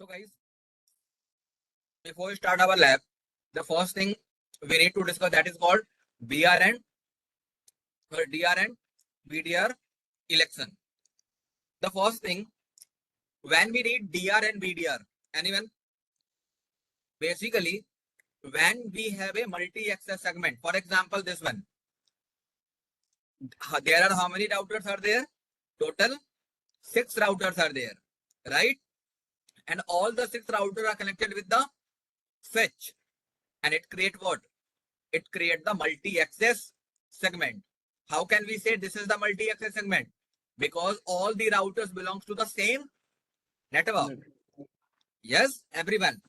So guys, before we start our lab, the first thing we need to discuss that is called DR and BDR election. The first thing, when we read DR and BDR, anyone? Basically, when we have a multi-access segment, for example, this one, there are how many routers are there? Total 6 routers are there, right? And all the 6 routers are connected with the switch, and it create what? It create the multi-access segment. How can we say this is the multi-access segment? Because all the routers belongs to the same network. Yes, everyone.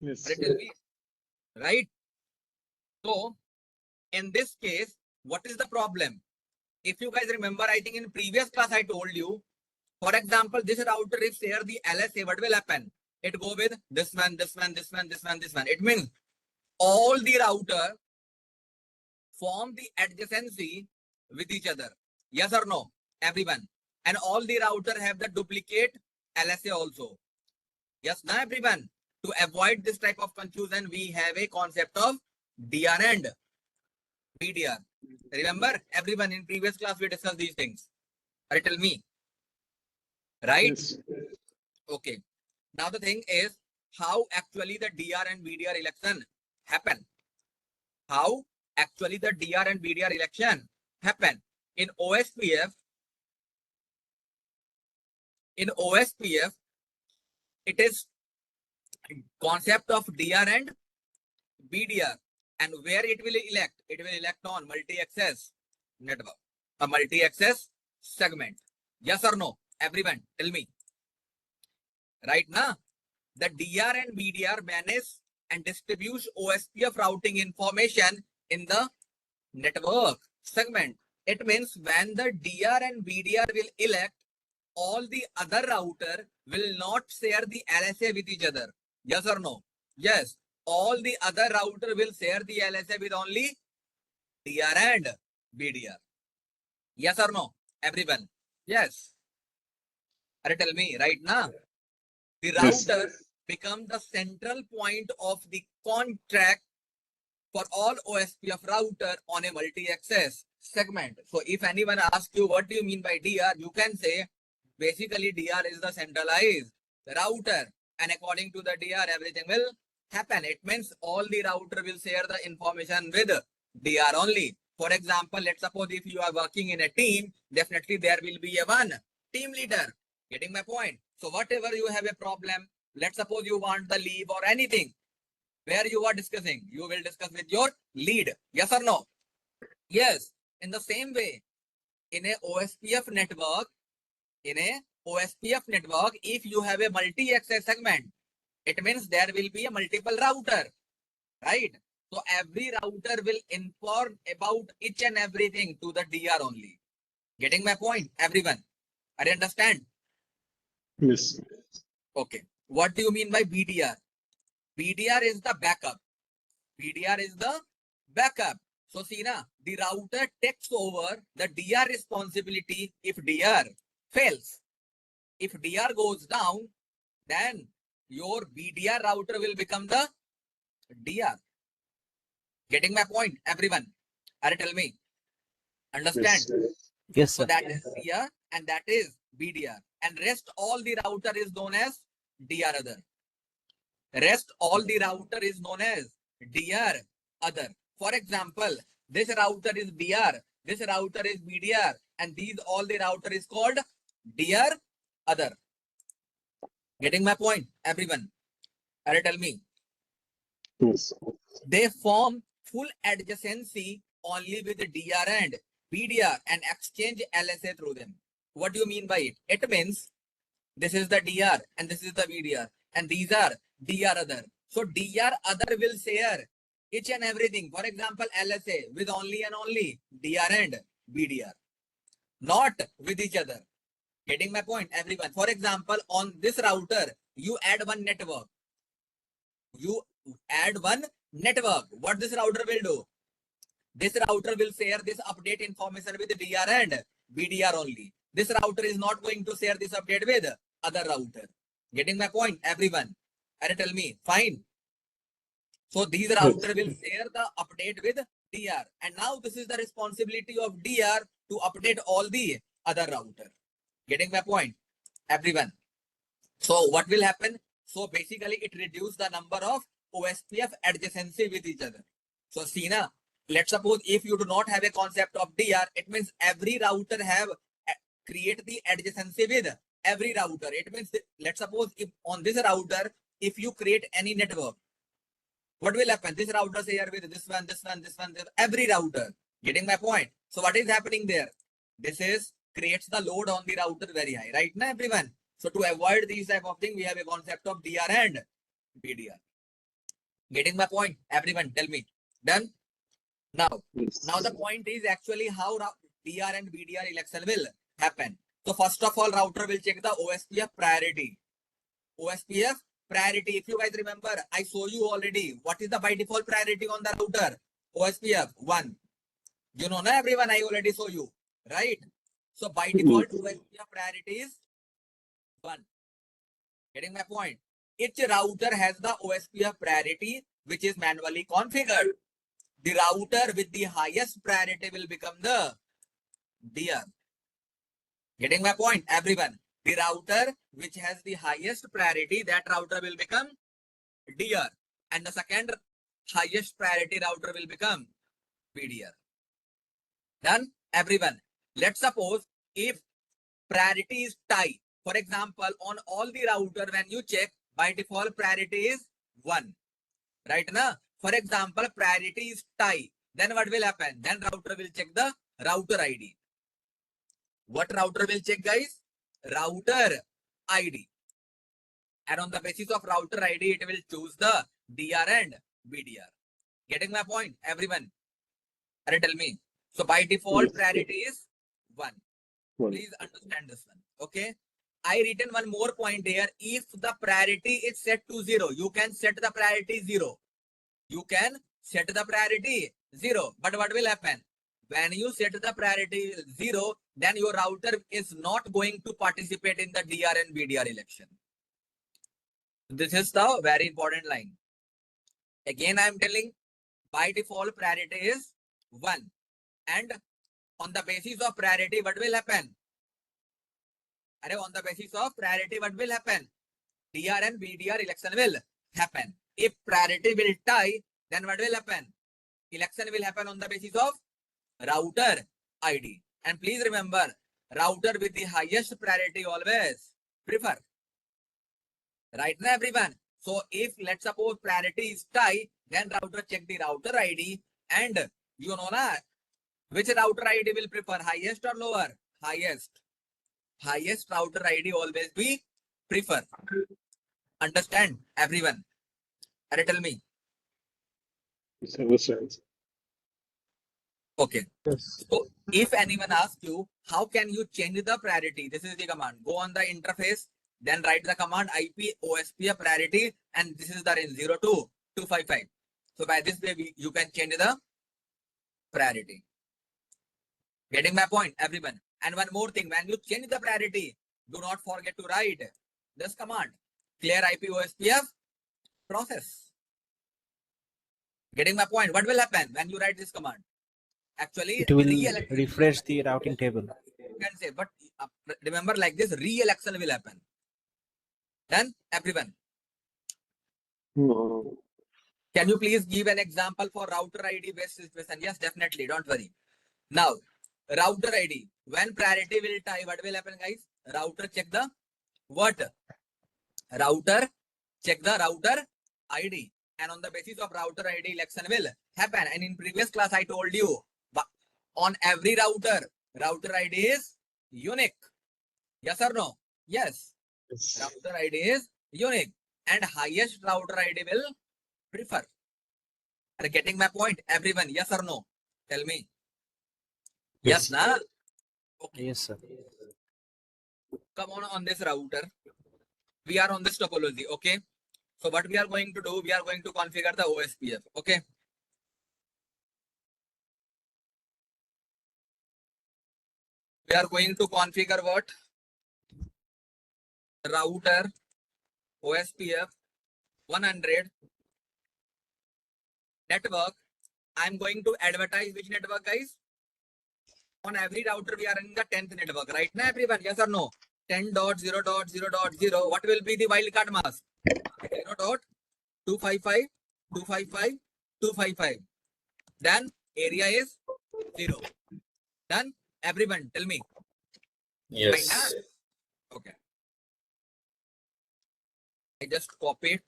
Yes. Tell me, right? So in this case, what is the problem? If you guys remember, I think in previous class I told you, for example, this router, if share the LSA, what will happen? It go with this one, this one, this one, this one, this one. It means all the router form the adjacency with each other. Yes or no? Everyone. And all the router have the duplicate LSA also. Yes, now everyone. To avoid this type of confusion, we have a concept of DR and BDR. Remember, everyone, in previous class we discussed these things. Tell me. Right? Yes. Okay. Now the thing is how actually the DR and BDR election happen. How actually the DR and BDR election happen. In OSPF, it is concept of DR and BDR, and where it will elect on multi-access network, a multi-access segment. Yes or no? Everyone, tell me. Right now, the DR and BDR manage and distributes OSPF routing information in the network segment. It means when the DR and BDR will elect, all the other router will not share the LSA with each other. Yes or no? Yes. All the other router will share the LSA with only DR and BDR. Yes or no? Everyone? Yes. Tell me right now. The router become the central point of the contract for all OSPF router on a multi-access segment. So if anyone asks you what do you mean by DR, you can say basically DR is the centralized router, and according to the DR everything will happen. It means all the router will share the information with DR only. For example, let's suppose if you are working in a team, definitely there will be a one team leader. Getting my point? So whatever you have a problem, let's suppose you want the leave or anything, where you are discussing, you will discuss with your lead. Yes or no? Yes. In the same way, in a OSPF network, if you have a multi-access segment, it means there will be a multiple router, right? So every router will inform about each and everything to the DR only. Getting my point, everyone? I understand. Yes. Okay. What do you mean by BDR? BDR is the backup. BDR is the backup. So Ccna, the router takes over the DR responsibility if DR fails. If DR goes down, then your BDR router will become the DR. Getting my point, everyone? Tell me. Understand? Yes, So sir. that is DR and that is BDR. And rest all the router is known as DR other. Rest all the router is known as DR other. For example, this router is DR, this router is BDR, and these all the router is called DR other. Getting my point, everyone? Tell me. Yes. They form full adjacency only with DR and BDR and exchange LSA through them. What do you mean by it? It means this is the DR and this is the BDR, and these are DR other. So DR other will share each and everything. For example, LSA with only and only DR and BDR, not with each other. Getting my point, everyone? For example, on this router, you add one network. What this router will do? This router will share this update information with DR and BDR only. This router is not going to share this update with other router. Getting my point, everyone? And tell me, fine. So these router will share the update with DR. And now this is the responsibility of DR to update all the other router. Getting my point, everyone? So what will happen? So basically it reduces the number of OSPF adjacency with each other. So Ccna, let's suppose if you do not have a concept of DR, it means every router have create the adjacency with every router. It means let's suppose if on this router, if you create any network, what will happen? This router share with this one, this one, this one, every router. Getting my point? So what is happening there? This is creates the load on the router very high, right now, everyone? So to avoid these type of thing, we have a concept of DR and BDR. Getting my point, everyone? Tell me. Done? Now, Yes. now the point is actually how DR and BDR election will happen. So first of all, router will check the OSPF priority. OSPF priority. If you guys remember, I show you already. What is the by default priority on the router? OSPF 1. You know, na everyone, I already show you, right? So by default, OSPF priority is 1. Getting my point? Each router has the OSPF priority, which is manually configured. The router with the highest priority will become the DR. Getting my point, everyone? The router which has the highest priority, that router will become DR. And the second highest priority router will become BDR. Done? Everyone. Let's suppose if priority is tie. For example, on all the router, when you check, by default priority is 1. Right now? For example, priority is tie. Then what will happen? Then router will check the router ID. What router will check, guys? Router ID. And on the basis of router ID, it will choose the DR and BDR. Getting my point, everyone? Tell me. So by default, priority is 1. Please understand this one. Okay. I written one more point here. If the priority is set to 0, you can set the priority 0. You can set the priority 0. But what will happen? When you set the priority 0, then your router is not going to participate in the DR and BDR election. This is the very important line. Again, I am telling, by default priority is 1. And on the basis of priority, what will happen? On the basis of priority, what will happen? DR and BDR election will happen. If priority will tie, then what will happen? Election will happen on the basis of router ID. And please remember, router with the highest priority always prefer. Right now, everyone. So if let's suppose priority is tie, then router check the router ID, and you know na, which router ID will prefer, highest or lower? Highest. Highest router ID always be prefer. Understand, everyone? Tell me. Yes, understand. Okay. Yes. So if anyone asks you, how can you change the priority? This is the command. Go on the interface, then write the command IP OSPF priority, and this is the range 02255. So by this way, you can change the priority. Getting my point, everyone? And one more thing, when you change the priority, do not forget to write this command, clear IP OSPF process. Getting my point? What will happen when you write this command? Actually, It will re-election refresh the routing table. you can say, but remember, like this, re-election will happen. Done, everyone? No. Can you please give an example for router ID based situation? Yes, definitely. Don't worry. Now, router ID. When priority will tie, what will happen, guys? Router check the what? Router check the router ID. And on the basis of router ID, election will happen. And in previous class, I told you, on every router ID is unique. Yes or no? Yes. Yes. Router ID is unique. And highest router ID will prefer. Are you getting my point, everyone? Yes or no? Tell me. Yes, Yes. na? Yes, sir. Come on this router. We are on this topology, okay? So what we are going to do, we are going to configure the OSPF, okay? We are going to configure what? Router OSPF 100 network. I'm going to advertise which network, guys? On every router, we are in the 10th network, right now, everyone? Yes or no? 10.0.0.0. What will be the wildcard mask? 0.255, 255, 255. Then area is 0. Done? Everyone, tell me. Yes. Fine, huh? Okay. I just copy it.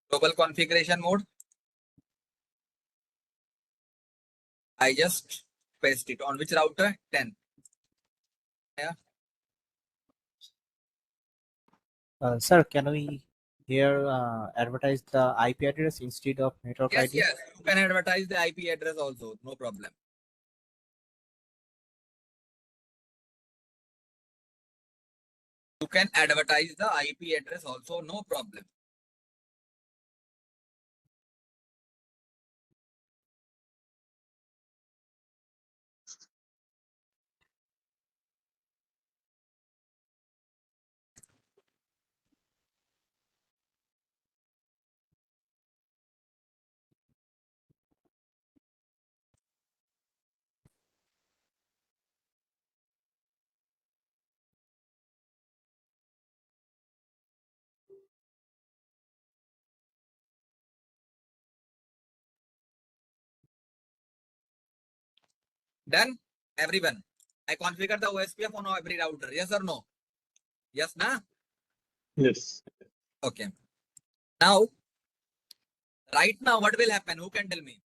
Global configuration mode. I just paste it on which router? 10. Yeah. Sir, can we here advertise the IP address instead of network Yes, ID? yes. You can advertise the IP address also. No problem. You can advertise the IP address also. No problem. Done? Everyone. I configure the OSPF on every router. Yes or no? Yes, na? Yes. Okay. Now, right now, what will happen? Who can tell me?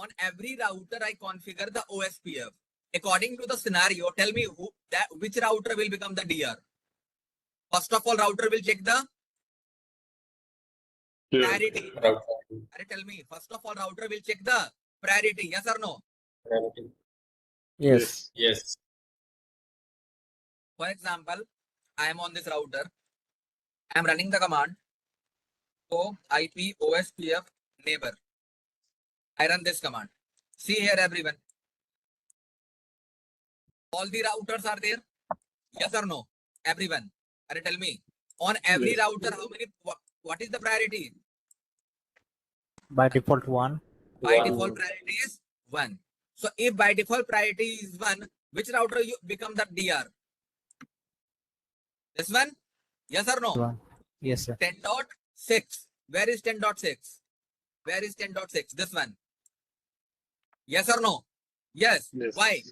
On every router, I configure the OSPF. According to the scenario, tell me which router will become the DR. First of all, router will check the Yeah. priority. Router. Tell me, first of all, router will check the priority. Yes or no? Priority. Yes. Yes. For example, I am on this router. I am running the command. So IP OSPF neighbor. I run this command. See here, everyone. All the routers are there. Yes or no? Everyone. Tell me. On every Yes. router, how many? What is the priority? By default, 1. By One. default priority is 1. So if by default priority is 1, which router you become the DR? This one? Yes or no? 1. Yes, sir. 10.6. Where is 10.6? Where is 10.6? This one. Yes or no? Yes. Yes. Why?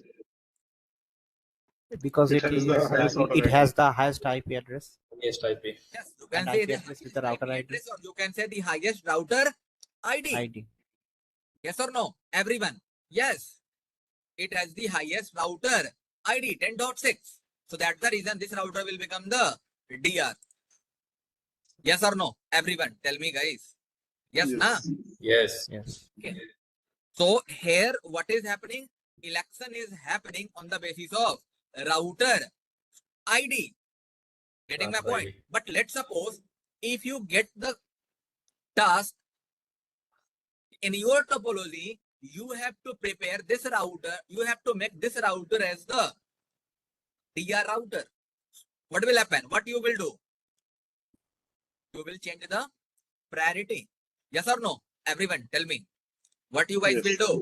Because It it has the is highest router it ID. has the highest IP address Yes, IP. Yes, you and can say IP the address with the highest router IP ID. address, or you can say the highest router ID. ID. Yes or no? Everyone. Yes. It has the highest router ID 10.6. So that's the reason this router will become the DR. Yes or no? Everyone. Tell me, guys. Yes, na? Yes. Yes. Okay. So here what is happening? Election is happening on the basis of router ID. Getting my Router point? ID. But let's suppose if you get the task in your topology, you have to prepare this router. You have to make this router as the DR router. What will happen? What you will do? You will change the priority. Yes or no? Everyone, tell me. What you guys Yes. will do?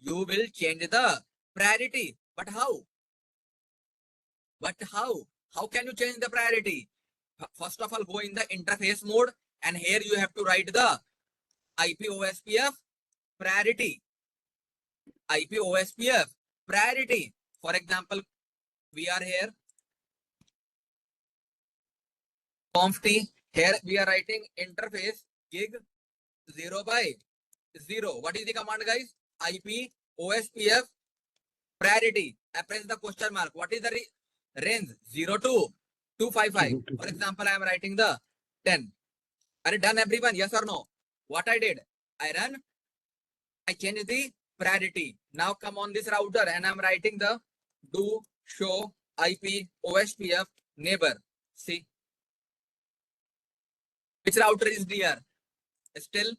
You will change the priority. But how? But how? How can you change the priority? First of all, go in the interface mode, and here you have to write the IP OSPF priority. IP OSPF priority. For example, we are here. Conf T. Here we are writing interface gig 0 by 0. What is the command, guys? IP OSPF priority. I press the question mark. What is the range? 0 to 255. For example, I am writing the 10. Are it done, everyone? Yes or no? What I did? I run. I change the priority. Now come on this router and I'm writing the do show IP OSPF neighbor. See, which router is DR? Still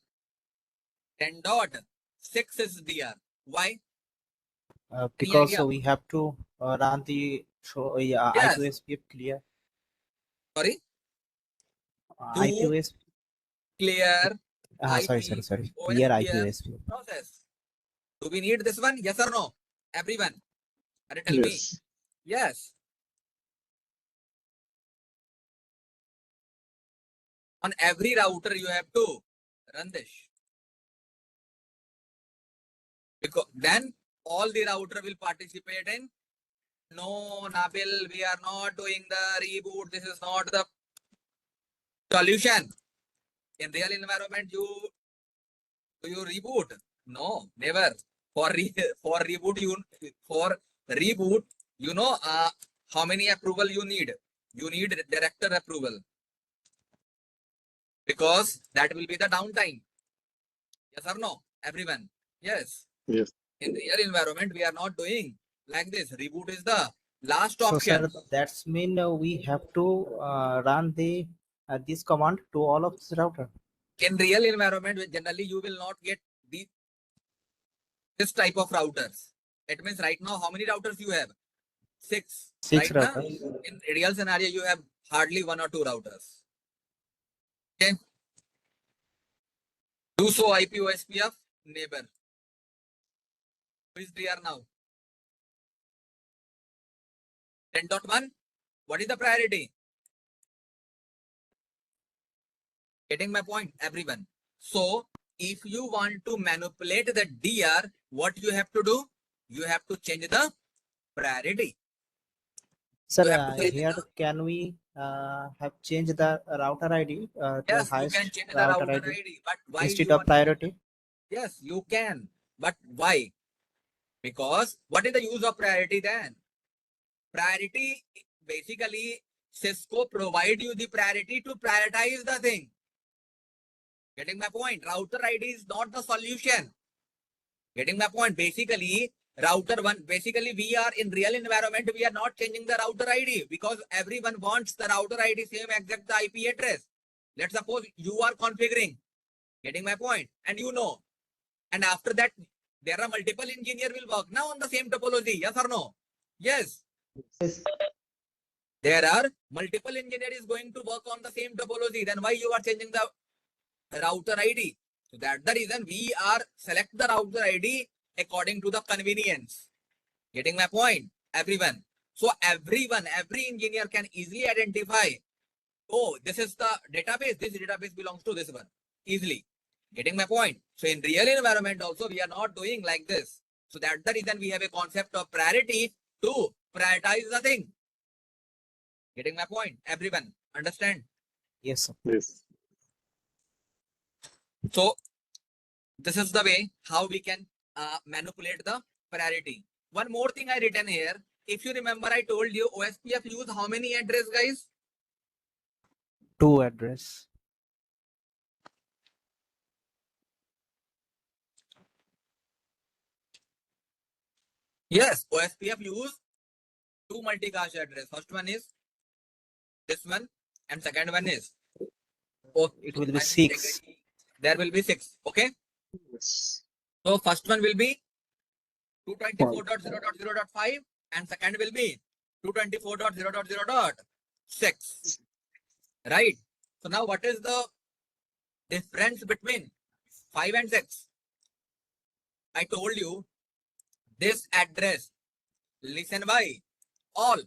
10.6 is DR. Why? Because idea? we have to run the So yeah, Yes. I2SPF clear. Sorry, Do- I2S. clear Sorry. Clear OSPF I2SPF. process. Do we need this one? Yes or no? Everyone, tell me. Yes. Yes. On every router, you have to run this. Because then all the router will participate in. No, Nabil, we are not doing the reboot. This is not the solution. In real environment, do you reboot? No, never. For reboot, you know how many approval you need. You need director approval because that will be the downtime. Yes or no, everyone? Yes. Yes. In real environment, we are not doing like this. Reboot is the last So option. sir, that's mean we have to run the this command to all of this router. In real environment, generally you will not get this type of routers. It means right now, how many routers you have? Six. Six Right now, routers. in real scenario, you have hardly 1 or 2 routers. Okay. Do so IP OSPF neighbor. Who is there now? 10.1. What is the priority? Getting my point, everyone. So if you want to manipulate the DR, what you have to do? You have to change the priority. Sir, You have to change here the, can we have changed the router ID to yes, you highest can change the router router ID ID, but why instead you of want? priority? Yes, you can, but why? Because what is the use of priority then? Priority, basically, Cisco provide you the priority to prioritize the thing. Getting my point? Router ID is not the solution. Getting my point? Basically, router one, basically we are in real environment, we are not changing the router ID because everyone wants the router ID same exact the IP address. Let's suppose you are configuring. Getting my point? And you know. And after that, there are multiple engineers will work now on the same topology. Yes or no? Yes. There are multiple engineers going to work on the same topology. Then why you are changing the router ID? So that's the reason we are select the router ID according to the convenience. Getting my point, everyone? So everyone, every engineer can easily identify, oh, this is the database. This database belongs to this one easily. Getting my point? So in real environment also, we are not doing like this. So that's the reason we have a concept of priority to prioritize the thing. Getting my point? Everyone understand? Yes, sir. Yes. So this is the way how we can manipulate the priority. One more thing I written here. If you remember, I told you OSPF use how many address, guys? 2 address. Yes, OSPF use 2 multicast address. First one is this one, and second one is, oh, It will be my 6. mistake. There will be 6. Okay. Yes. So first one will be 224.0.0.5 and second will be 224.0.0.6. Right. So now what is the difference between 5 and 6? I told you this address, listen by all.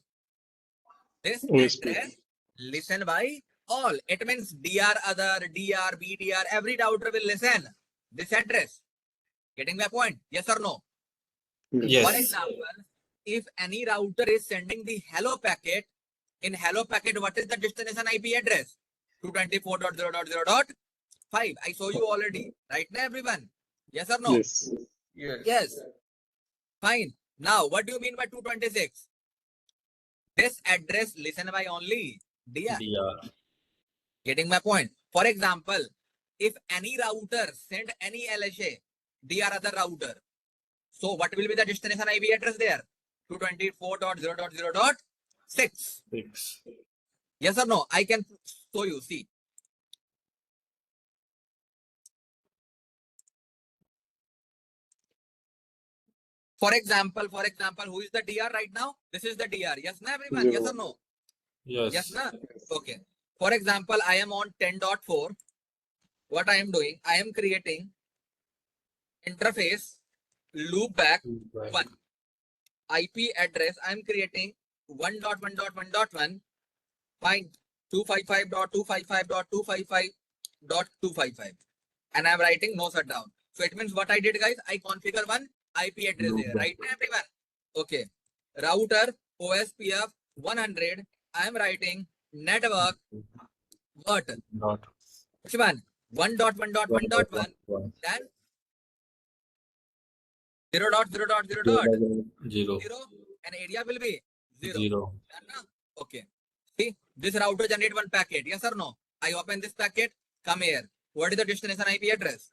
This OSP. address, listen by all. It means DR other, DR, BDR, every router will listen this address. Getting my point? Yes or no? Yes. For example, if any router is sending the hello packet, in hello packet, what is the destination IP address? 224.0.0.5. I show you already. Right now, everyone? Yes or no? Yes. Yes. Fine. Now, what do you mean by 226? This address listen by only DR. DR. Getting my point? For example, if any router send any LSA, DR other router. So what will be the destination IP address there? 224.0.0.6. 6. Yes or no? I can show you. See. For example, who is the DR right now? This is the DR. Yes, na everyone? Yes Zero. or no? Yes. Yes, na? Yes. Okay. For example, I am on 10.4. What I am doing, I am creating interface loopback 1. IP address, I am creating 1.1.1.1. Fine. 255.255.255.255. And I'm writing no shutdown. So it means what I did, guys, I configure one IP address there, right, everyone? Okay. Router OSPF 100. I am writing network what? Not Which one? 1.1.1.1. Then 0.0.0.0. Zero. And area will be 0. Zero. Done na? Okay. See, this router generate one packet. Yes or no? I open this packet. Come here. What is the destination IP address?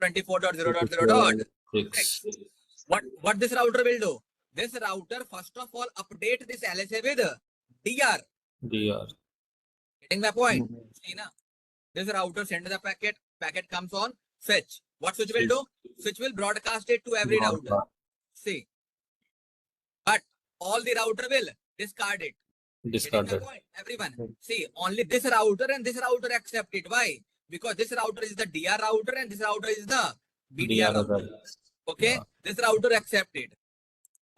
24.0.0.6. What this router will do? This router first of all update this LSA with DR. DR. Getting my point? Mhm. See na? This router send the packet. Packet comes on switch. What switch will do? Switch will broadcast it to every router. See, but all the router will discard it. Getting my Discarded. point? Everyone. See, only this router and this router accept it. Why? Because this router is the DR router and this router is the BDR router. DR. Okay, Yeah. this router accept it.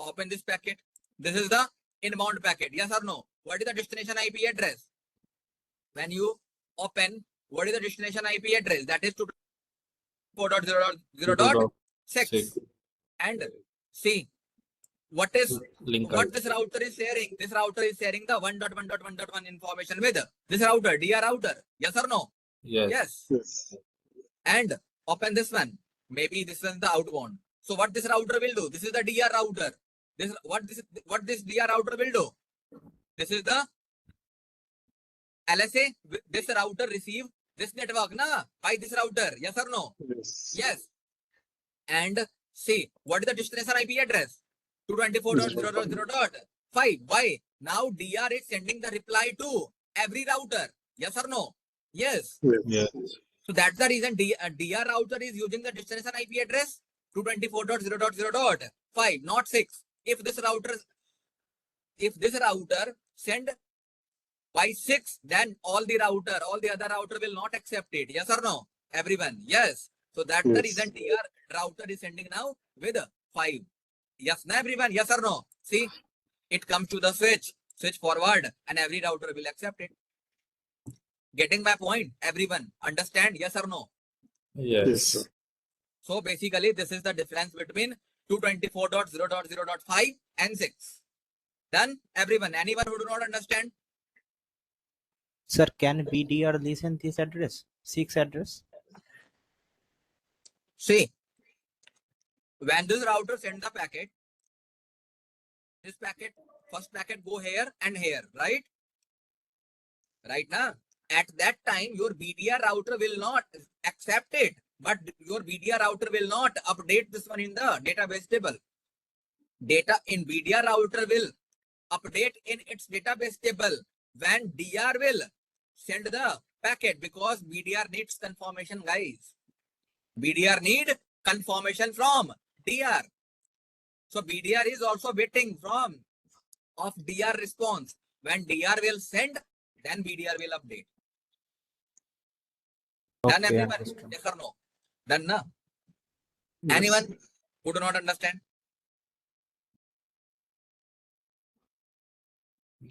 Open this packet. This is the inbound packet. Yes or no? What is the destination IP address? When you open, what is the destination IP address? That is 2.4.0.0.6. And see, what is Link what out. this router is sharing? This router is sharing the 1.1.1.1 information with this router, DR router. Yes or no? Yes. Yes. Yes. And open this one. Maybe this is the outbound. So what this router will do? This is the DR router. What this DR router will do? This is the LSA. This router receive this network na by this router. Yes or no? Yes. Yes. And see, what is the destination IP address? 224.0.0.5. Why? Now DR is sending the reply to every router. Yes or no? Yes. Yes. So that's the reason DR router is using the destination IP address 224.0.0.5, not 6. If this router send by 6, then all the other router will not accept it. Yes or no? Everyone. Yes. So that's the Yes. reason DR router is sending now with 5. Yes, na everyone. Yes or no? See, it comes to the switch forward, and every router will accept it. Getting my point? Everyone. Understand? Yes or no? Yes, Yes. sir. So basically, this is the difference between 224.0.0.5 and 6. Done? Everyone. Anyone who do not understand? Sir, can BDR listen this address? 6 address? See, when this router send the packet, this packet, first packet go here and here, right? Right now, at that time, your BDR router will not accept it, but your BDR router will not update this one in the database table. Data in BDR router will update in its database table when DR will send the packet, because BDR needs confirmation, guys. BDR need confirmation from DR. So BDR is also waiting of DR response. When DR will send, then BDR will update. Done, Okay, everyone? understood. Yes or no? Done, na? Yes. Anyone who do not understand?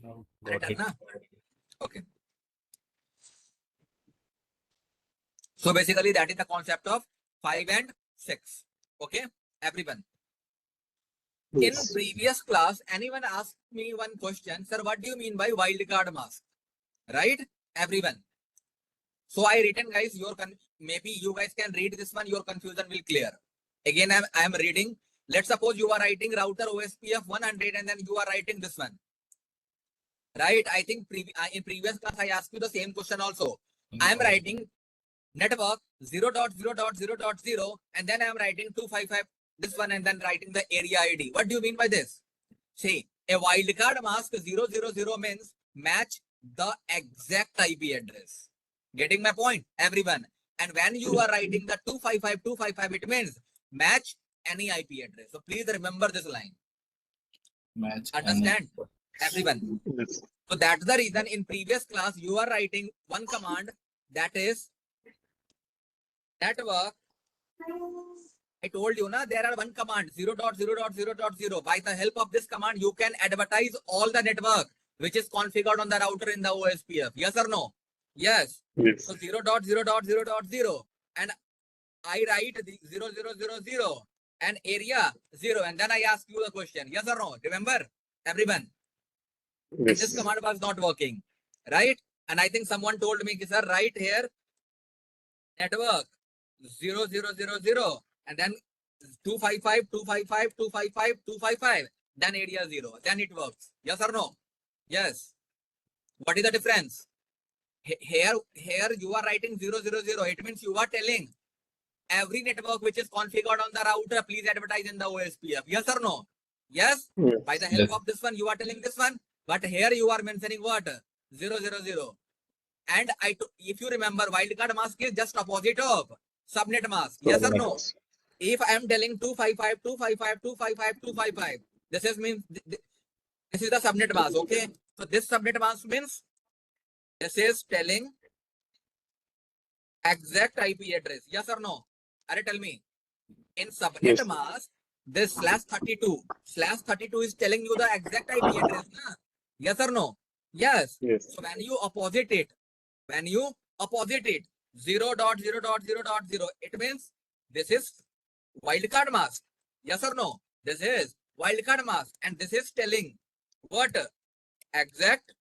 No, Done, got it. na? Okay. So basically, that is the concept of 5 and 6. Okay, everyone. In Yes. previous class, anyone asked me one question, sir, what do you mean by wildcard mask? Right, everyone? So I written, guys, maybe you guys can read this one, your confusion will clear. Again, I am reading. Let's suppose you are writing router OSPF 100 and then you are writing this one. Right? I think in previous class, I asked you the same question also. I am writing network 0.0.0.0 and then I am writing 255 this one and then writing the area ID. What do you mean by this? See, a wildcard mask 000 means match the exact IP address. Getting my point, everyone? And when you are writing the 255, it means match any IP address. So please remember this line. Match. Understand? Everyone. Yes. So that's the reason in previous class you are writing one command, that is network. I told you na, there are one command 0.0.0.0. By the help of this command you can advertise all the network which is configured on the router in the OSPF. Yes or no? Yes. Yes. So 0.0.0.0 and I write the 0000 and area 0 and then I ask you the question. Yes or no? Remember everyone? And this Yes. command was not working, right? And I think someone told me, sir, write here network 0000 and then 255, 255, 255, 255, then area 0. Then it works. Yes or no? Yes. What is the difference? Here you are writing 000. It means you are telling every network which is configured on the router, please advertise in the OSPF. Yes or no? Yes. Yes. By the help Yes. of this one, you are telling this one. But here you are mentioning what? 000. And if you remember, wildcard mask is just opposite of subnet mask. Yes or no? If I am telling 255, 255, 255, 255, this is means this is the subnet mask. Okay. So this subnet mask means this is telling exact IP address. Yes or no? Are tell me. In subnet Yes. mask, this /32 is telling you the exact IP address. Na? Yes or no? Yes. Yes. So when you opposite it, 0.0.0.0, it means this is wildcard mask. Yes or no? This is wildcard mask and this is telling what? Exact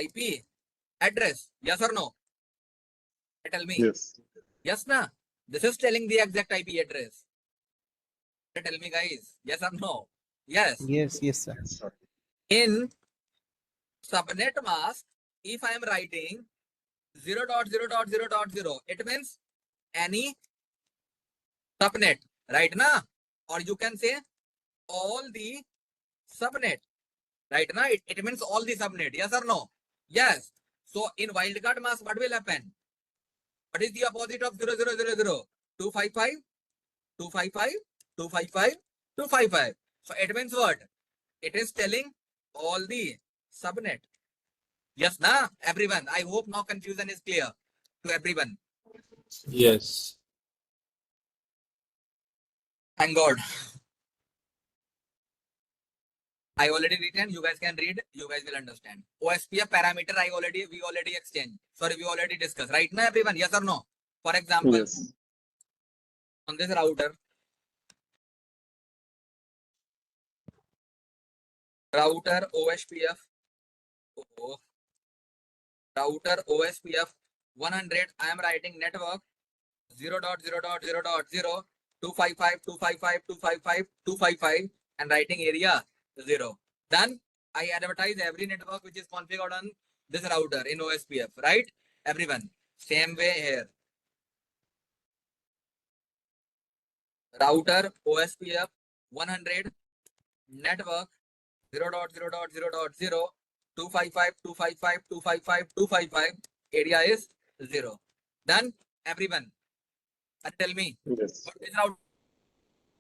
IP address. Yes or no? Tell me. Yes. Yes, na? This is telling the exact IP address. Tell me, guys. Yes or no? Yes. Yes, yes, sir. In subnet mask, if I am writing 0.0.0.0, it means any subnet, right? Na? Or you can say all the subnet, right? Na? It means all the subnet. Yes or no? Yes. So in wildcard mask, what will happen? What is the opposite of 0000? 255, 255, 255, 255. So it means what? It is telling all the subnet. Yes, na? Everyone. I hope now confusion is clear to everyone. Yes. Thank God. I already written. You guys can read. You guys will understand. OSPF parameter we already exchanged. Sorry, we already discussed. Right now, everyone. Yes or no? For example, Yes. on this router OSPF, oh, router OSPF 100. I am writing network 0.0.0.0, 255, 255, 255, 255, and writing area 0. Then I advertise every network which is configured on this router in OSPF, right? Everyone. Same way here. Router OSPF 100, network 0.0.0.0, 255, 255, 255, 255, area is 0. Then everyone, tell me, Yes. what is router?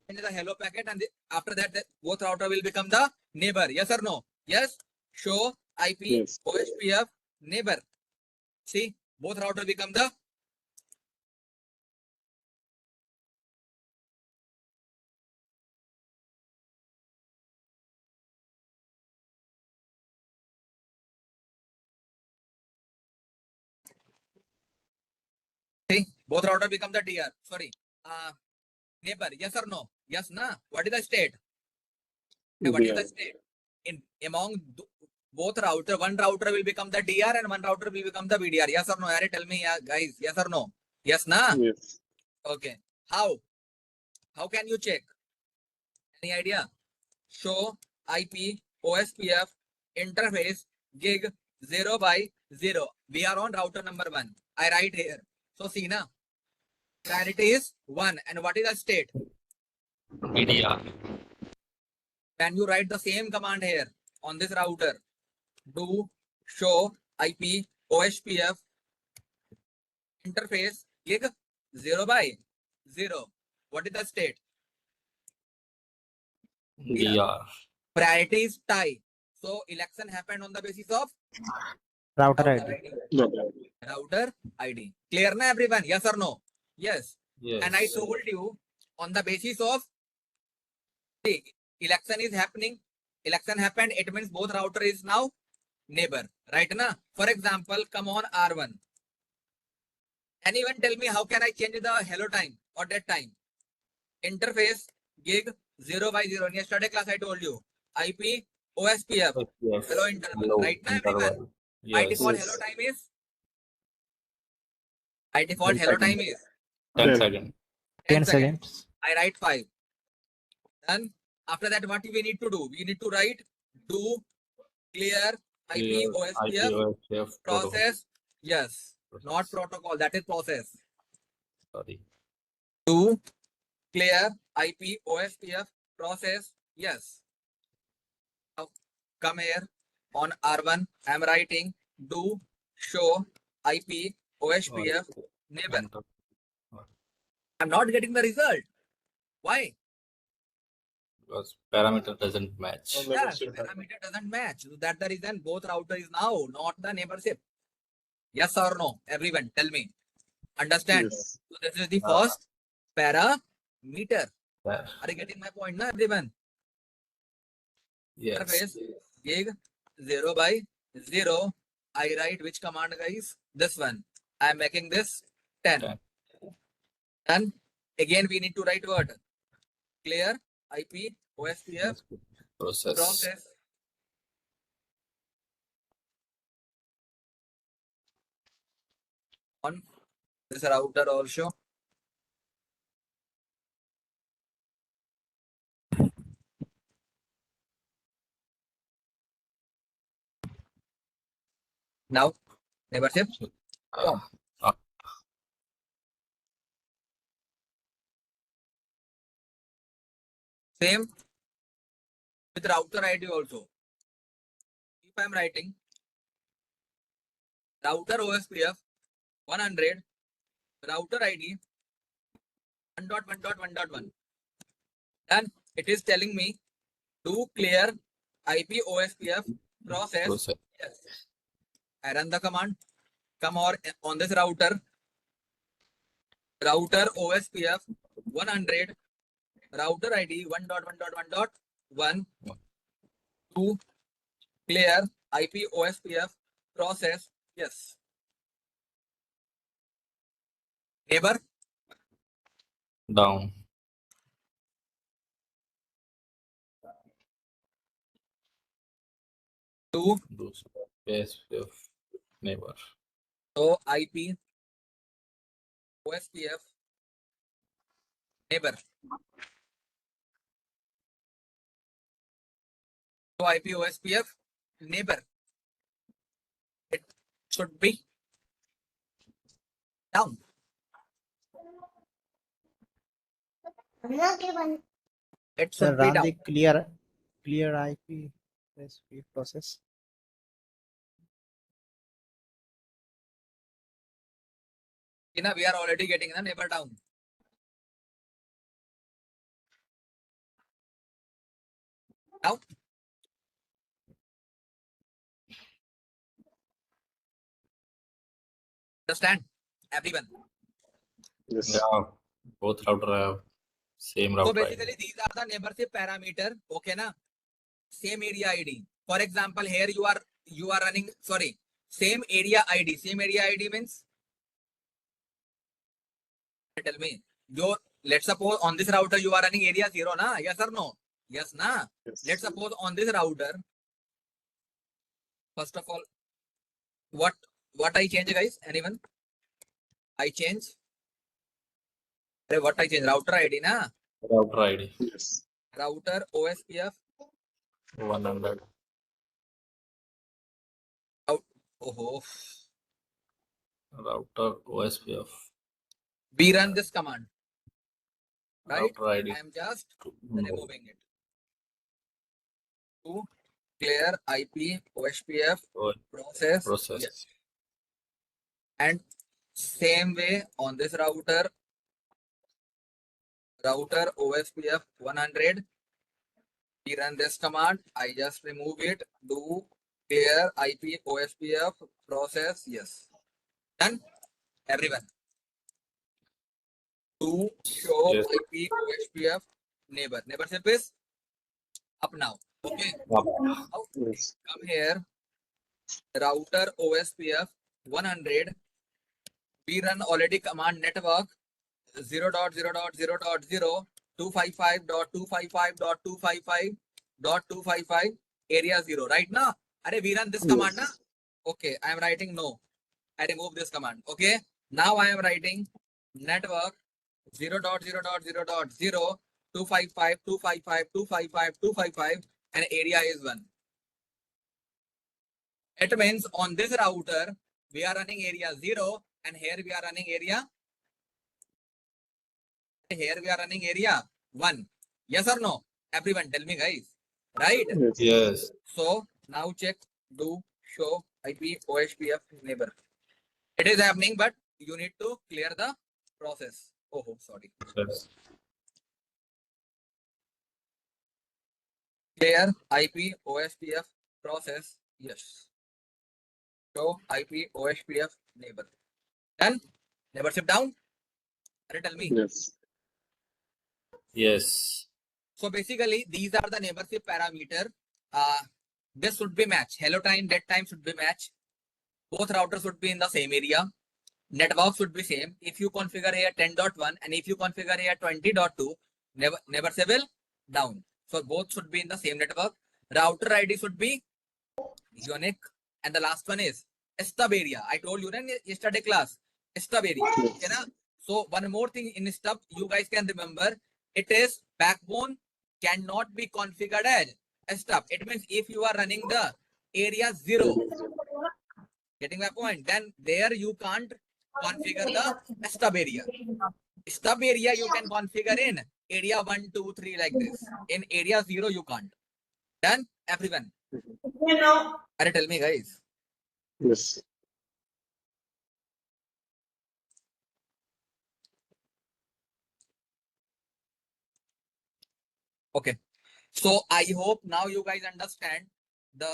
The hello packet, and after that, both router will become the neighbor. Yes or no? Yes. Show IP Yes. OSPF neighbor. See, both router become the see, both router become the DR. Sorry, neighbor. Yes or no? Yes, na. What is the state? What is the state? In among both router, one router will become the DR and one router will become the BDR. Yes or no? Are tell me, guys. Yes or no? Yes, na. Yes. Okay. How? How can you check? Any idea? Show IP OSPF interface gig 0/0. We are on router number 1. I write here. So see na, priority is 1. And what is the state? BDR. When you write the same command here on this router, do show IP OSPF interface gig 0/0. What is the state? DR. Priority is tie. So election happened on the basis of Router ID. router ID. Clear na everyone? Yes or no? Yes. Yes. And I told you on the basis of the election is happening. Election happened. It means both router is now neighbor. Right na? For example, come on R1. Anyone tell me how can I change the hello time or that time? Interface gig 0 by 0. In yesterday class I told you. IP OSPF. Yes. Hello interval. Hello, Right now everyone. interval. By Yes. default Yes. hello time is. By default 10 hello seconds. time is 10 10. seconds. 10 seconds. I write 5. Then after that, what we need to do? We need to write do clear IP Clear OSPF IPOSPF protocol. process. Yes, not protocol. That is process. Sorry. Do clear IP OSPF process. Yes. Now come here on R1. I'm writing do show IP OSPF neighbor. Enter. I'm not getting the result. Why? Because parameter doesn't match. Oh, Yes, Membership. parameter doesn't match. So that's the reason both router is now not the neighborship. Yes or no? Everyone, tell me. Understand? Yes. So this is the first parameter. There. Are you getting my point, na everyone? Yes. Interface gig 0 by 0. I write which command, guys? This one. I am making this 10. 10. Then again we need to write what? Clear IP OSPF Process. process. On this router also. Now, neighborship. Uh, Same with router ID also. If I am writing router OSPF 100, router ID 1.1.1.1, then it is telling me to clear IP OSPF process. process. Yes. I run the command. Come on this router OSPF 100, router ID 1.1.1.1 to clear IP OSPF process. Yes. Neighbor. Down. To Do PSPF neighbor. so IP OSPF neighbor. So IP OSPF neighbor. It should be down. It Sir, should be run down. the clear IP OSPF process. Ccna, we are already getting the neighbor down. Now, understand everyone. Yes. Yeah. Both router have same So router basically, ID. these are the neighborship parameter. Okay, na? Same area ID. For example, here you are running. Sorry, same area ID. Same area ID means. Tell me. Let's suppose on this router you are running area 0, na? Yes or no? Yes, na? Yes. Let's suppose on this router. First of all, what I change, guys? Anyone? I change. What I change? Router ID, na? Router ID Yes. Router OSPF 100. Oh, Router OSPF. we run this command, right? Router ID. I am just No. removing it. To clear IP OSPF Oh, process. process. Yes. And same way on this router router OSPF 100. We run this command. I just remove it. Do clear IP OSPF process. Yes. Done. Everyone. To show Yes. IP OSPF neighbor. Neighborship is up now. Okay. Up. Now Yes. come here. Router OSPF 100. We run already command network 0.0.0.0.255.255.255.255 area 0. Right now, we run this command. Na? Yes. Okay, I am writing no. I remove this command. Okay, now I am writing network 0.0.0.0.255.255.255.255 and area is 1. It means on this router, we are running area 0 and here we are running area 1. Yes or no? Everyone tell me, guys. Right? Yes. Yes. So now check, do show IP OSPF neighbor. It is happening, but you need to clear the process. Oh, sorry. Yes. Clear IP OSPF process. Yes. Show IP OSPF neighbor. Done? Neighborship down? Tell me. Yes. Yes. So basically, these are the neighborship parameter. This should be match. Hello time, dead time should be match. Both routers should be in the same area. Network should be same. If you configure here 10.1 and if you configure here 20.2, neighborship will down. So both should be in the same network. Router ID should be unique. And the last one is stub area. I told you in yesterday class, stub area. Okay, na? So one more thing in stub, you guys can remember, it is backbone cannot be configured as stub. It means if you are running the area 0, getting my point, then there you can't configure the stub area. Stub area you can configure in area 1, 2, 3 like this. In area 0 you can't. Done? Everyone. Tell me, guys. Yes. Okay. So I hope now you guys understand the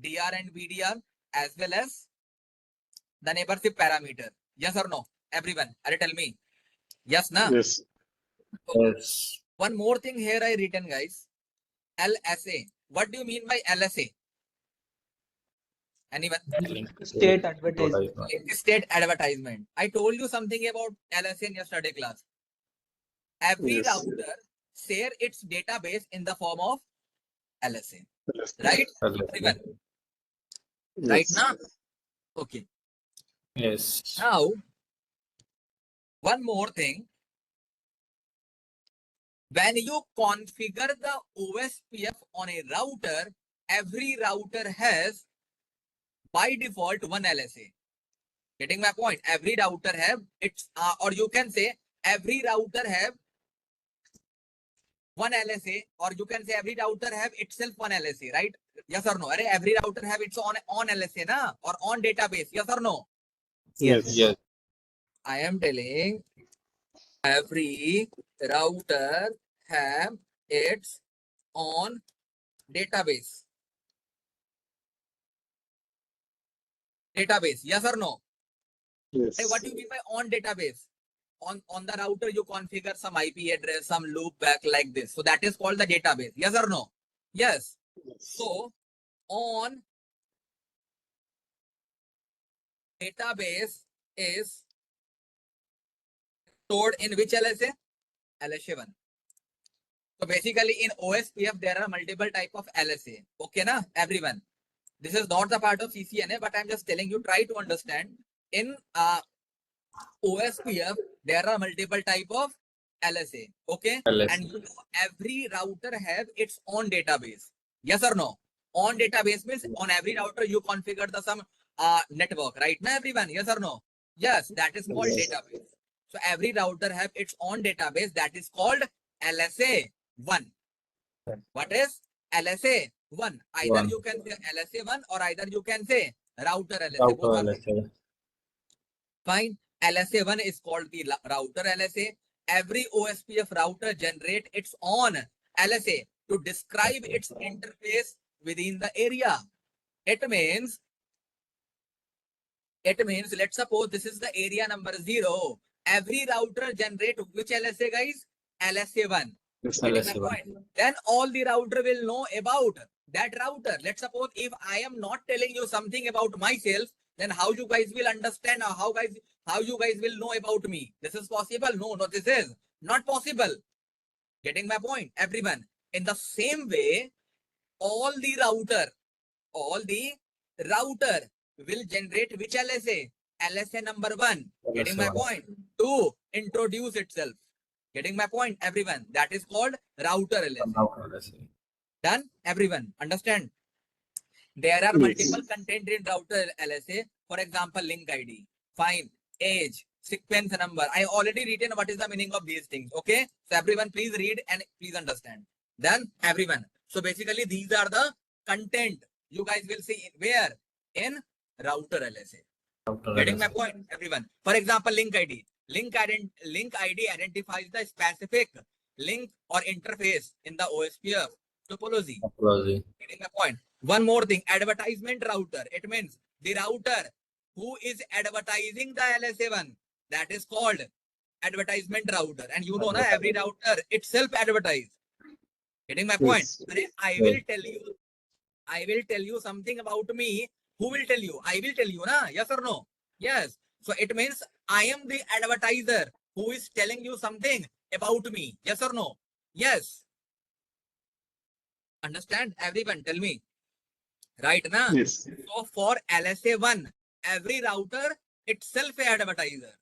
DR and BDR as well as the neighborship parameter. Yes or no? Everyone. Tell me. Yes, na? Yes. Yes. One more thing here I written, guys. LSA. What do you mean by LSA? Anyone? State advertisement. State advertisement. I told you something about LSA in yesterday class. Every Yes. router share its database in the form of LSA. Yes. Right? Everyone. Right Yes. now? Okay. Yes. Now, one more thing. When you configure the OSPF on a router, every router has by default one LSA. Getting my point? Every router have its, or you can say every router have one LSA, or you can say every router have itself one LSA, right? Yes or no? Every router have its on LSA, na? Or on database. Yes or no? Yes. Yes. I am telling every router have its own database. Database, yes or no? Yes. Hey, what do you mean by on database? On the router, you configure some IP address, some loop back like this. So that is called the database. Yes or no? Yes. So on database is stored in which LSA? LSA 1. So basically in OSPF, there are multiple type of LSA. Okay, na? Everyone. This is not the part of CCNA, but I'm just telling you, try to understand. In OSPF, there are multiple type of LSA. Okay. LSA. And you know, every router have its own database. Yes or no? On database means on every router you configure the some network, right? Now everyone, yes or no? Yes, that is called Yes. database. So every router have its own database that is called LSA 1. What is LSA 1? Either 1. you can say LSA 1 or either you can say router LSA. Router Both are LSA. fine. LSA 1 is called the router LSA every OSPF router generate its own LSA to describe its interface within the area. It means, let's suppose this is the area number 0. Every router generate which LSA, guys? LSA1. Yes, Getting my LSA1. point? Then all the router will know about that router. Let's suppose if I am not telling you something about myself, then how you guys will understand, or how you guys will know about me? This is possible? No, this is not possible. Getting my point, everyone? In the same way, all the router will generate which LSA? LSA number 1. Getting my LSA1. point? To introduce itself. Getting my point, everyone? That is called router LSA. LSA. Done, everyone? Understand? There are Yes. multiple content in router LSA. For example, link ID, fine, age, sequence number. I already written what is the meaning of these things. Okay, so everyone please read and please understand. Then everyone. So basically these are the content you guys will see where in router LSA. Getting my point, everyone? For example, link ID. Link ID identifies the specific link or interface in the OSPF topology. Getting my point? One more thing, advertisement router. It means the router who is advertising the LSA1. That is called advertisement router. And you know, na, every router itself advertise. Getting my point? Yes. I will tell you something about me. Who will tell you? I will tell you, na? Yes or no? Yes. So it means I am the advertiser who is telling you something about me. Yes or no? Yes. Understand? Everyone, tell me. Right, na? Yes. So for LSA1, every router itself a advertiser.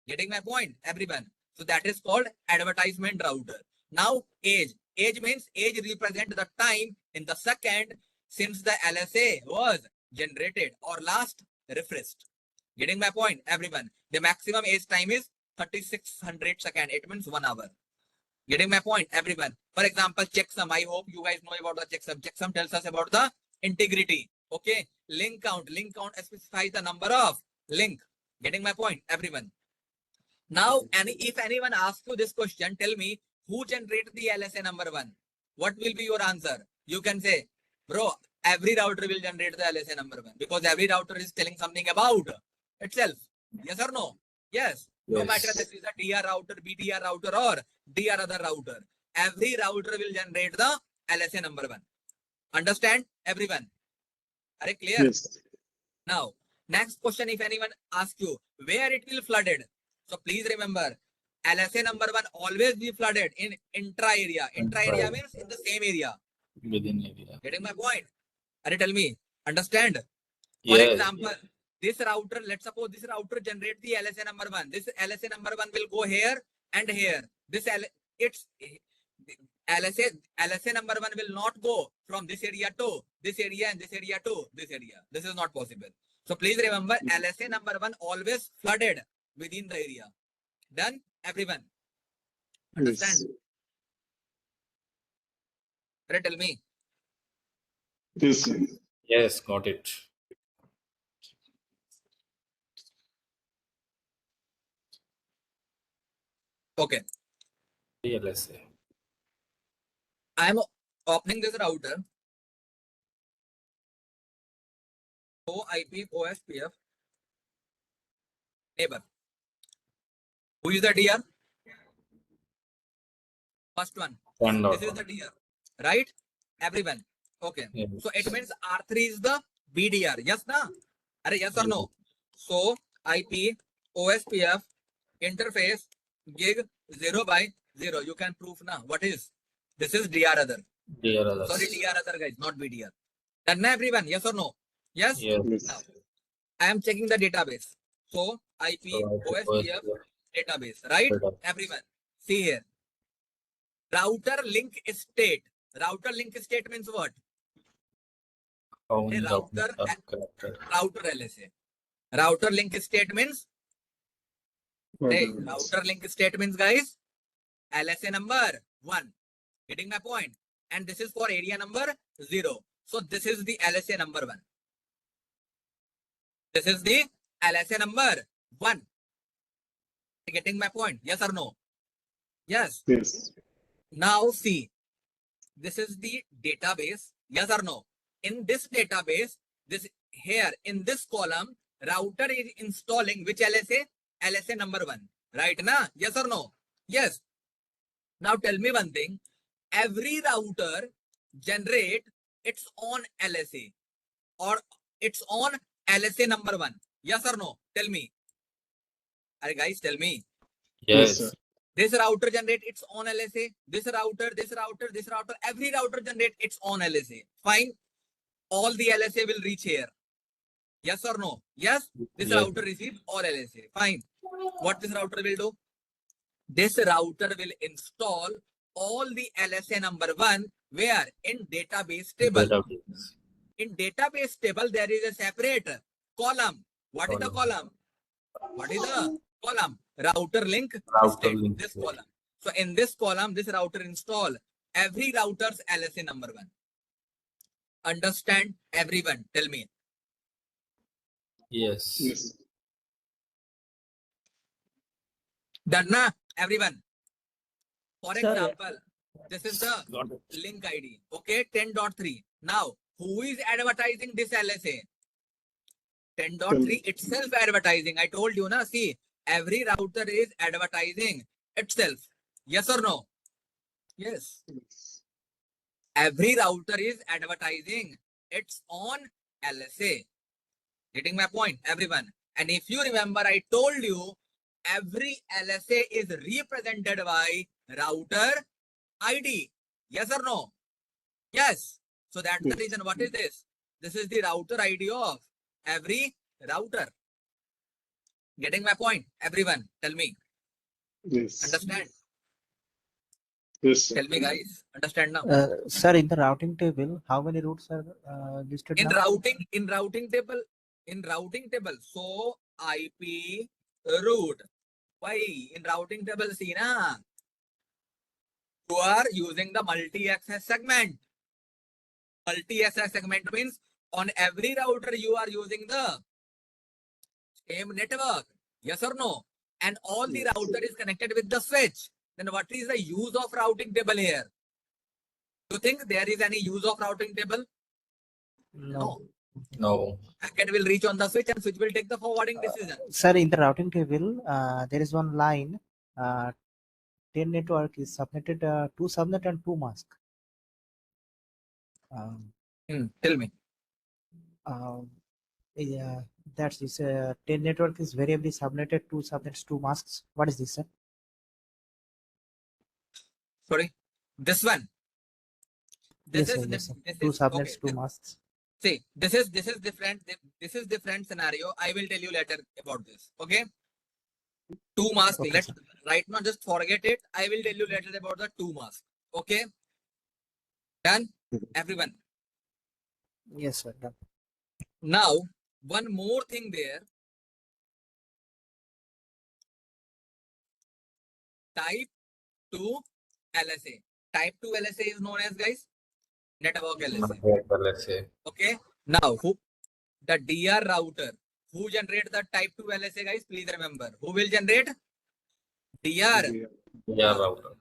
Getting my point, everyone? So that is called advertisement router. Now age. Age means age represent the time in the second since the LSA was generated or last refreshed. Getting my point, everyone? The maximum age time is 3600 seconds. It means 1 hour. Getting my point, everyone? For example, checksum. I hope you guys know about the checksum. Checksum tells us about the integrity. Okay. Link count. Link count specifies the number of link. Getting my point, everyone? Now, if anyone asks you this question, tell me who generated the LSA number 1. What will be your answer? You can say, bro, every router will generate the LSA number 1 because every router is telling something about itself. Yes or no? Yes. No matter this is a DR router, BDR router, or DR other router. Every router will generate the LSA number 1. Understand, everyone? Are you clear? Yes. Now, next question, if anyone asks you where it will flooded. So please remember, LSA number 1 always be flooded in intra area. Intra area means in the same area. Within area. Getting my point? Are you tell me? Understand? For Yes. example, this router, let's suppose this router generate the LSA number 1. This LSA number 1 will go here and here. This LSA number 1 will not go from this area to this area and this area to this area. This is not possible. So please remember, LSA number 1 always flooded within the area. Done, everyone? Understand? Yes. Tell me. Yes. Yes, got it. Okay. LSA. I am opening this router. IP OSPF neighbor. Who is the DR? First one. This is the DR, right? Everyone. Okay. Yes. So it means R3 is the BDR. Yes, na? Yes or no? So IP OSPF interface gig 0/0. You can prove now. What is? This is DR other. Sorry, DR other, guys, not BDR. Done na, everyone? Yes or no? Yes? Yes. Now, I am checking the database. So IP OSPF database, right? Everyone. See here. Router link state. Router link state means what? A router LSA. Router link state means router link state means, guys, LSA number 1. Getting my point? And this is for area number 0. So this is the LSA number 1. This is the LSA number 1. Getting my point? Yes or no? Yes. Yes. Now see, this is the database. Yes or no? In this database, this here in this column, router is installing which LSA? LSA number 1. Right na? Yes or no? Yes. Now tell me one thing. Every router generate its own LSA or its own LSA number 1. Yes or no? Tell me. Are guys, tell me. Yes, Yes. sir. This router generate its own LSA. This router. Every router generate its own LSA. Fine. All the LSA will reach here. Yes or no? Yes. This Yes. router receives all LSA. Fine. What this router will do? This router will install all the LSA number 1 where? In database table. Database. In database table, there is a separate column. What is the Column. column? What is the column? Router link Router state. link This state. column. So in this column, this router install every router's LSA number 1. Understand everyone? Tell me. Yes. Yes. Done na? Everyone. For Sir. example, this is the Got it. link ID. Okay, 10.3. Now, who is advertising this LSA? 10.3 itself advertising. I told you na. See, every router is advertising itself. Yes or no? Yes. Yes. Every router is advertising its own LSA. Getting my point, everyone? And if you remember, I told you every LSA is represented by router ID. Yes or no? Yes. So that's the Yes. reason. What is this? This is the router ID of every router. Getting my point, everyone? Tell me. Yes. Understand? Yes, sir. Tell me, guys. Understand now? Sir, in the routing table, how many routes are listed In now? routing table. So IP route. Why in routing table? See na, you are using the multi-access segment. Multi-access segment means on every router you are using the same network. Yes or no? And all the Yes. router is connected with the switch. Then what is the use of routing table here? Do you think there is any use of routing table? No. No. Packet will reach on the switch and switch will take the forwarding decision. Sir, in the routing table, there is one line. 10 network is subnetted, 2 subnet and 2 mask. Tell me. Yeah, that's this. 10 network is variably subnetted, 2 subnets, 2 masks. What is this, sir? Sorry. This one. This Yes, is sir. Yes, sir. this 2 is subnets, okay. 2 masks. See, this is different. This is different scenario. I will tell you later about this. Okay. 2 mask. Okay, Let's sir. right now just forget it. I will tell you later about the 2 mask. Okay. Done. Everyone. Yes, sir. Done. Now, one more thing there. Type 2 LSA. Type 2 LSA is known as, guys, network LSA. Let's say. Okay. Now, the DR router. Who generate the type 2 LSA, guys? Please remember. Who will generate? DR. Yeah, router.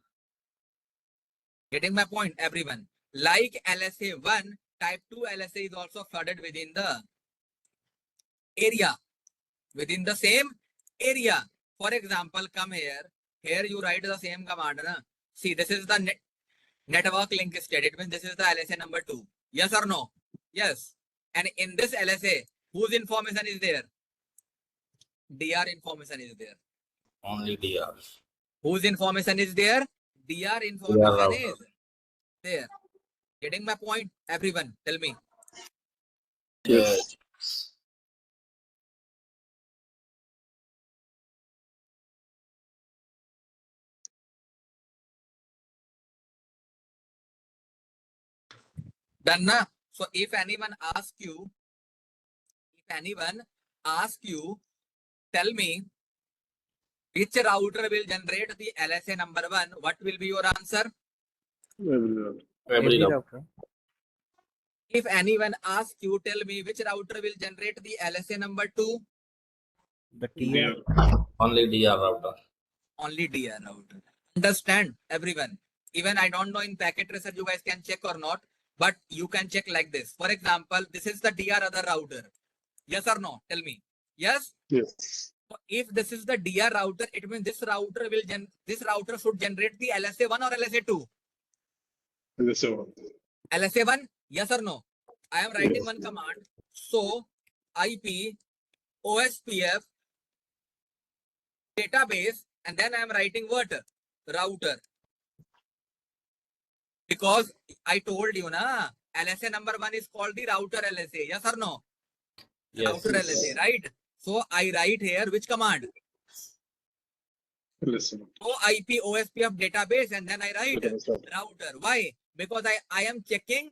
Getting my point, everyone. Like LSA 1, type 2 LSA is also flooded within the area. Within the same area. For example, come here. Here you write the same command. Na? See, this is the network link state. It means this is the LSA number 2. Yes or no? Yes. And in this LSA, whose information is there? DR information is there. Only DR. Whose information is there? DR DR information router. is there. Getting my point, everyone? Tell me. Yes. Done na? So if anyone asks you, tell me which router will generate the LSA number 1, what will be your answer? Everyone. Every router. router. If anyone asks you, tell me which router will generate the LSA number 2? The TR. Only DR router. Only DR router. Understand, everyone? Even I don't know in packet tracer you guys can check or not, but you can check like this. For example, this is the DR other router. Yes or no? Tell me. Yes? Yes. So if this is the DR router, it means this router should generate the LSA1 or LSA2. LSA1. LSA1, yes or no? I am writing Yes. one command. So IP OSPF database, and then I am writing what? Router. Because I told you, na, LSA number 1 is called the router LSA. Yes or no? Yes. Router LSA, right? So I write here which command? LSA1. So IP OSPF database, and then I write LSA1. router. Why? Because I am checking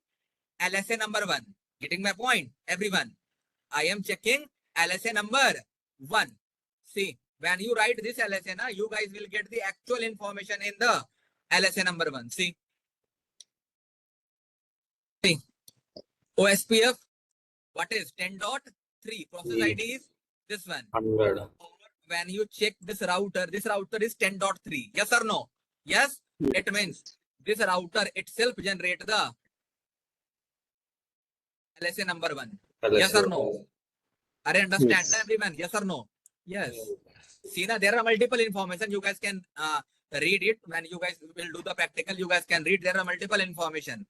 LSA number 1. Getting my point, everyone? I am checking LSA number 1. See, when you write this LSA, na, you guys will get the actual information in the LSA number 1. See, OSPF, what is 10.3? Process Yeah. ID is this one. 100. When you check this router is 10.3. Yes or no? Yes? It means this router itself generate the LSA number 1. Yes or no? Are you understand, Yes. everyone? Yes or no? Yes. See, now there are multiple information. You guys can read it. When you guys will do the practical, you guys can read. There are multiple information.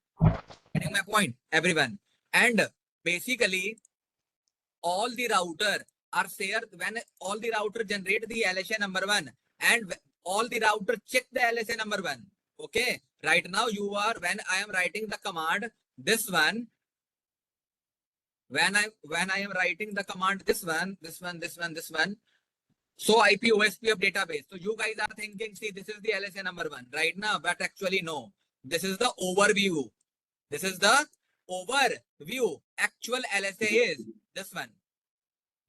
Getting my point, everyone? And basically, all the router are shared when all the router generate the LSA number 1, and all the router check the LSA number 1. Okay. Right now you are, when I am writing the command, this one, when I am writing the command, this one. So IP OSPF database. So you guys are thinking, see, this is the LSA number 1 right now, but actually no. This is the overview. This is the overview. Actual LSA is this one.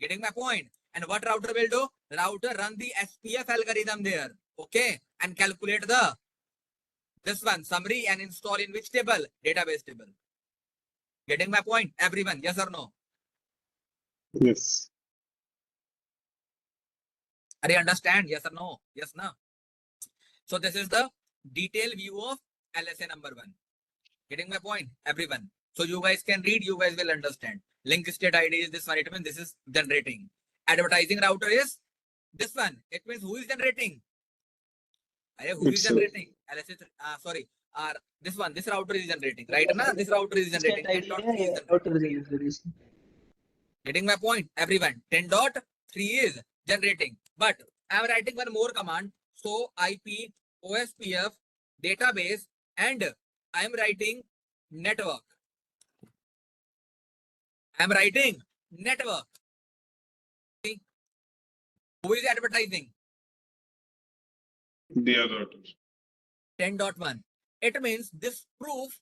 Getting my point? And what router will do? Router run the SPF algorithm there. Okay. And calculate the this one summary and install in which table? Database table. Getting my point, everyone? Yes or no? Yes. Are you understand? Yes or no? Yes, no. So this is the detailed view of LSA number 1. Getting my point, everyone? So you guys can read, you guys will understand. Link state ID is this one. It means this is generating. Advertising router is this one. It means who is generating? Who is generating? LSA, sorry. This one, this router is generating, right? Na? This router is generating. 10.3 is generating. Getting my point, everyone? 10.3 is generating. But I am writing one more command. So IP OSPF database, and I am writing network. I am writing network. See? Who is advertising? DR router. 10.1. It means this proof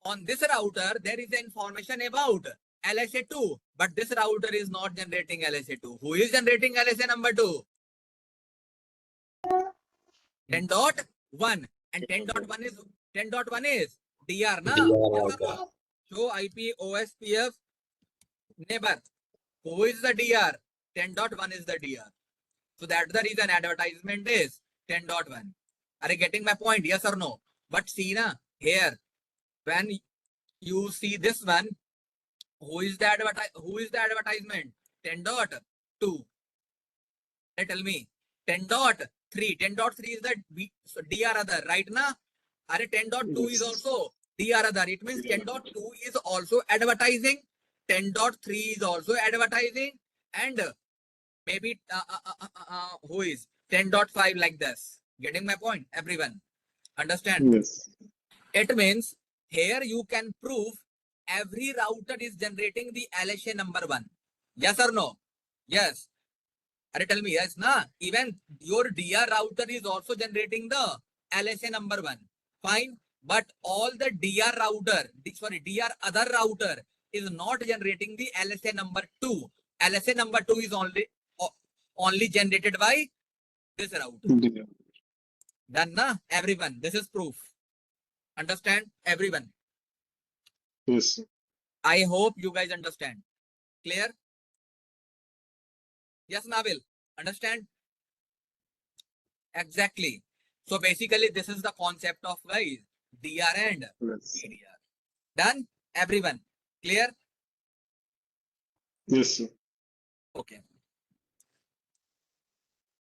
on this router, there is information about LSA2, but this router is not generating LSA2. Who is generating LSA number 2? 10.1. And 10.1 is DR, na? DR. So IP OSPF neighbor. Who is the DR? 10.1 is the DR. So that's the reason advertisement is 10.1. Are you getting my point? Yes or no? But see, na, here, when you see this one, who is the advertisement? 10.2. Tell me. 10.3. 10.3 is the DR other, right now? Are 10.2 is also DR other. It means 10.2 is also advertising. 10.3 is also advertising. And maybe who is 10.5 like this? Getting my point, everyone? Understand? Yes. It means here you can prove every router is generating the LSA number 1. Yes or no? Yes. Tell me yes, na? Even your DR router is also generating the LSA number 1. Fine. But all the DR router, DR other router is not generating the LSA number 2. LSA number 2 is only generated by this router. DR. Done, na? Everyone. This is proof. Understand? Everyone. Yes. I hope you guys understand. Clear? Yes, Nabil. Understand? Exactly. So basically, this is the concept of guys DR and Yes. BDR. Done? Everyone clear? Yes, sir. Okay.